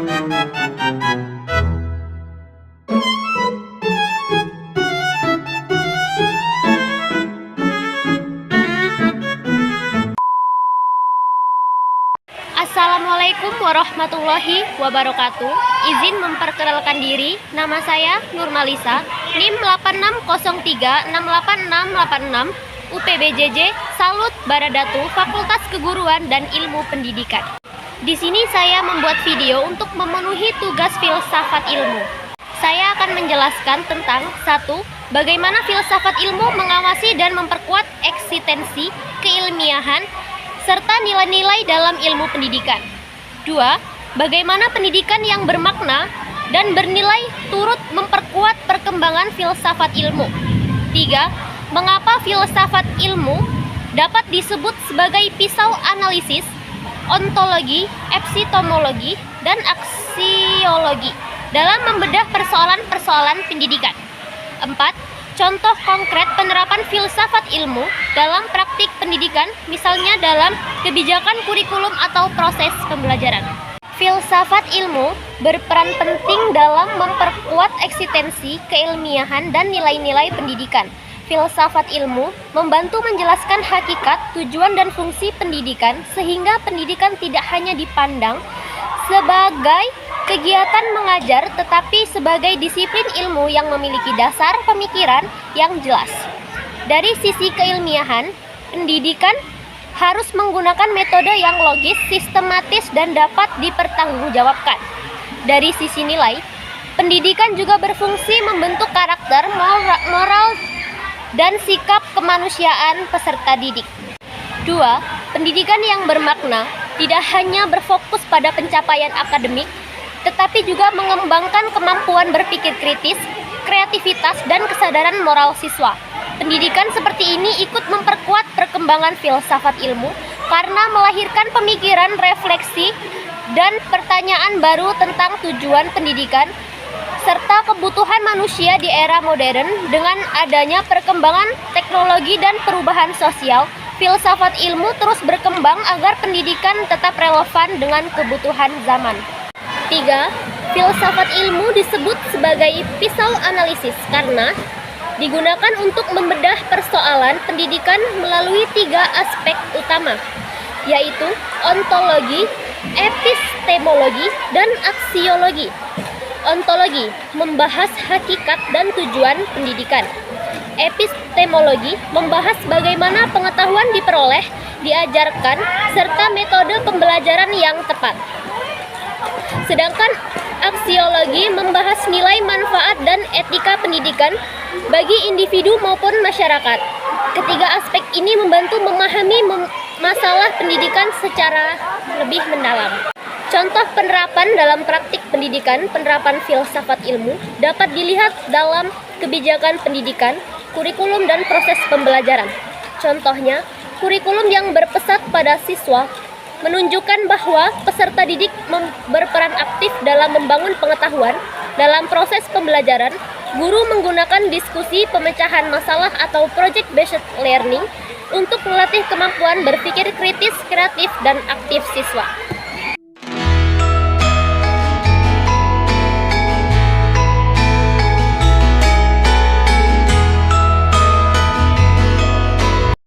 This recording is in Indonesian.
Assalamualaikum warahmatullahi wabarakatuh. Izin memperkenalkan diri, nama saya Nurmalisa, NIM 8603686686, UPBJJ Salut Baradatu, Fakultas Keguruan dan Ilmu Pendidikan. Di sini saya membuat video untuk memenuhi tugas filsafat ilmu. Saya akan menjelaskan tentang 1. Bagaimana filsafat ilmu mengawasi dan memperkuat eksistensi keilmiahan serta nilai-nilai dalam ilmu pendidikan. 2. Bagaimana pendidikan yang bermakna dan bernilai turut memperkuat perkembangan filsafat ilmu. 3. Mengapa filsafat ilmu dapat disebut sebagai pisau analisis, ontologi, epistemologi, dan aksiologi dalam membedah persoalan-persoalan pendidikan. 4. Contoh konkret penerapan filsafat ilmu dalam praktik pendidikan, misalnya dalam kebijakan kurikulum atau proses pembelajaran. Filsafat ilmu berperan penting dalam memperkuat eksistensi keilmiahan dan nilai-nilai pendidikan. Filsafat ilmu membantu menjelaskan hakikat, tujuan, dan fungsi pendidikan sehingga pendidikan tidak hanya dipandang sebagai kegiatan mengajar tetapi sebagai disiplin ilmu yang memiliki dasar pemikiran yang jelas. Dari sisi keilmiahan, pendidikan harus menggunakan metode yang logis, sistematis, dan dapat dipertanggungjawabkan. Dari sisi nilai, pendidikan juga berfungsi membentuk karakter, moral, dan sikap kemanusiaan peserta didik. 2. Pendidikan yang bermakna tidak hanya berfokus pada pencapaian akademik, tetapi juga mengembangkan kemampuan berpikir kritis, kreativitas, dan kesadaran moral siswa. Pendidikan seperti ini ikut memperkuat perkembangan filsafat ilmu karena melahirkan pemikiran, refleksi, dan pertanyaan baru tentang tujuan pendidikan serta kebutuhan manusia di era modern. Dengan adanya perkembangan teknologi dan perubahan sosial, filsafat ilmu terus berkembang agar pendidikan tetap relevan dengan kebutuhan zaman. 3. Filsafat ilmu disebut sebagai pisau analisis karena digunakan untuk membedah persoalan pendidikan melalui 3 aspek utama, yaitu ontologi, epistemologi, dan aksiologi. Ontologi membahas hakikat dan tujuan pendidikan. Epistemologi membahas bagaimana pengetahuan diperoleh, diajarkan, serta metode pembelajaran yang tepat. Sedangkan aksiologi membahas nilai, manfaat, dan etika pendidikan bagi individu maupun masyarakat. Ketiga aspek ini membantu memahami masalah pendidikan secara lebih mendalam. Contoh penerapan dalam praktik pendidikan, penerapan filsafat ilmu dapat dilihat dalam kebijakan pendidikan, kurikulum, dan proses pembelajaran. Contohnya, kurikulum yang berpusat pada siswa menunjukkan bahwa peserta didik berperan aktif dalam membangun pengetahuan. Dalam proses pembelajaran, guru menggunakan diskusi, pemecahan masalah, atau project-based learning untuk melatih kemampuan berpikir kritis, kreatif, dan aktif siswa.